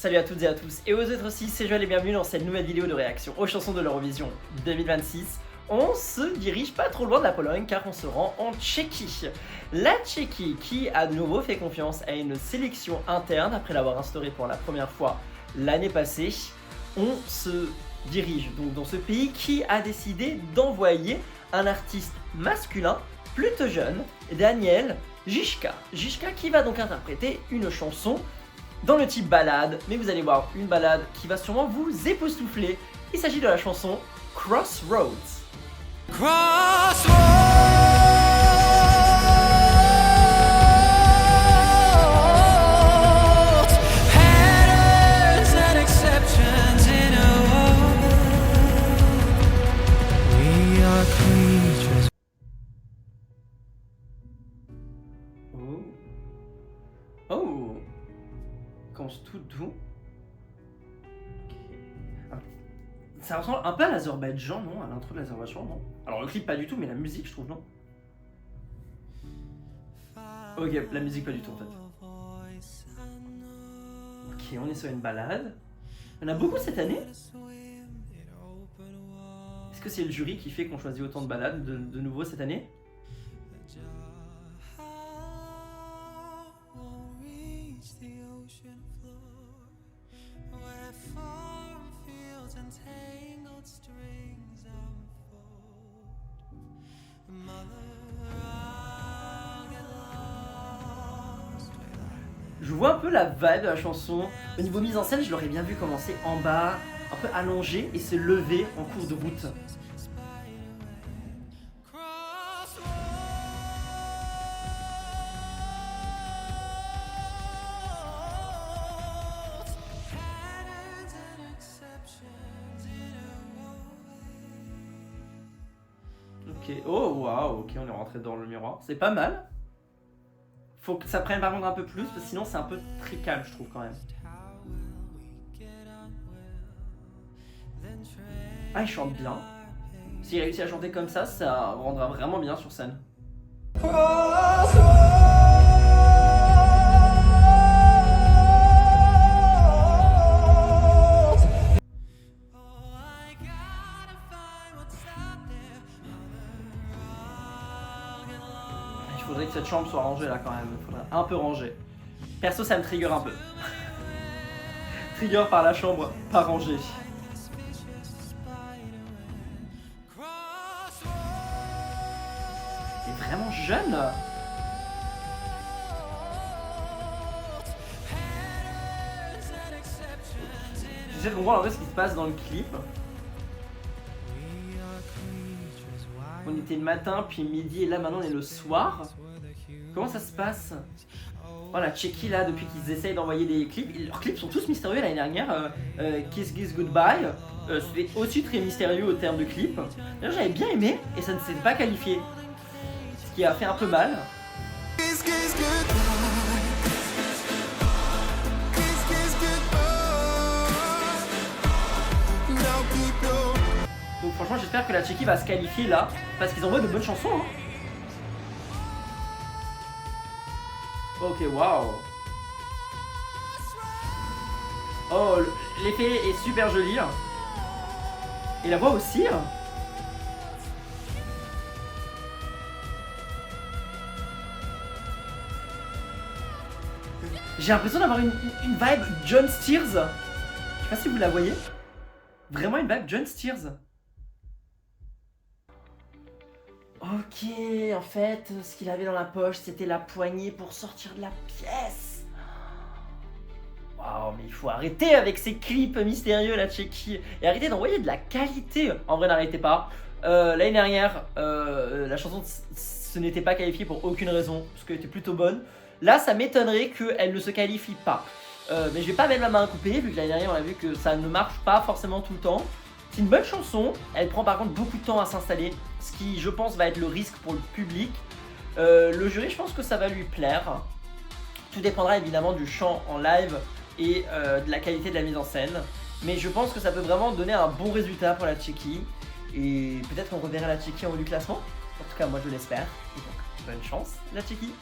Salut à toutes et à tous, et aux autres aussi, c'est Joël et bienvenue dans cette nouvelle vidéo de réaction aux chansons de l'Eurovision 2026. On se dirige pas trop loin de la Pologne car on se rend en Tchéquie. La Tchéquie qui a de nouveau fait confiance à une sélection interne après l'avoir instaurée pour la première fois l'année passée. On se dirige donc dans ce pays qui a décidé d'envoyer un artiste masculin plutôt jeune, Daniel Žižka. Žižka qui va donc interpréter une chanson dans le type ballade, mais vous allez voir une ballade qui va sûrement vous époustoufler. Il s'agit de la chanson Crossroads. Oh, commence tout doux. Ça ressemble un peu à l'Azerbaïdjan, non? À l'intro de l'Azerbaïdjan, non? Alors le clip pas du tout, mais la musique je trouve, non? Ok, la musique pas du tout en fait. Ok, on est sur une balade. Il y en a beaucoup cette année? Est-ce que c'est le jury qui fait qu'on choisit autant de balades de nouveau cette année? Je vois un peu la vibe de la chanson. Au niveau mise en scène, je l'aurais bien vu commencer en bas, un peu allongé et se lever en cours de route. Ok, oh waouh, ok, on est rentré dans le miroir. C'est pas mal. Faut que ça prenne par contre un peu plus, parce que sinon c'est un peu très calme, je trouve quand même. Ah, il chante bien. S'il réussit à chanter comme ça rendra vraiment bien sur scène. Il faudrait que cette chambre soit rangée là quand même, il faudrait un peu ranger. Perso ça me trigger un peu. Trigger par la chambre, pas rangée. Il est vraiment jeune. J'essaie de comprendre un peu ce qui se passe dans le clip. On était le matin, puis midi, et là maintenant on est le soir. Comment ça se passe? Oh la Tchéquie là, depuis qu'ils essayent d'envoyer des clips, leurs clips sont tous mystérieux l'année dernière. Kiss Kiss Goodbye, c'était aussi très mystérieux au terme de clip. D'ailleurs j'avais bien aimé, et ça ne s'est pas qualifié. Ce qui a fait un peu mal. Donc franchement j'espère que la Tchéquie va se qualifier là, parce qu'ils envoient de bonnes chansons hein. Ok, waouh. Oh, l'effet est super joli. Et la voix aussi. J'ai l'impression d'avoir une vibe John Steers. Je sais pas si vous la voyez. Vraiment une vibe John Steers. Ok, en fait, ce qu'il avait dans la poche, c'était la poignée pour sortir de la pièce. Waouh, mais il faut arrêter avec ces clips mystérieux, la Tchéquie. Et arrêter d'envoyer de la qualité. En vrai, n'arrêtez pas. L'année dernière, la chanson se n'était pas qualifiée pour aucune raison, parce qu'elle était plutôt bonne. Là, ça m'étonnerait qu'elle ne se qualifie pas. Mais je vais pas mettre ma main à couper, vu que l'année dernière, on a vu que ça ne marche pas forcément tout le temps. C'est une bonne chanson, elle prend par contre beaucoup de temps à s'installer, ce qui je pense va être le risque pour le public. Le jury, je pense que ça va lui plaire. Tout dépendra évidemment du chant en live et de la qualité de la mise en scène. Mais je pense que ça peut vraiment donner un bon résultat pour la Tchéquie. Et peut-être qu'on reverra la Tchéquie en haut du classement. En tout cas, moi je l'espère. Et donc, bonne chance la Tchéquie.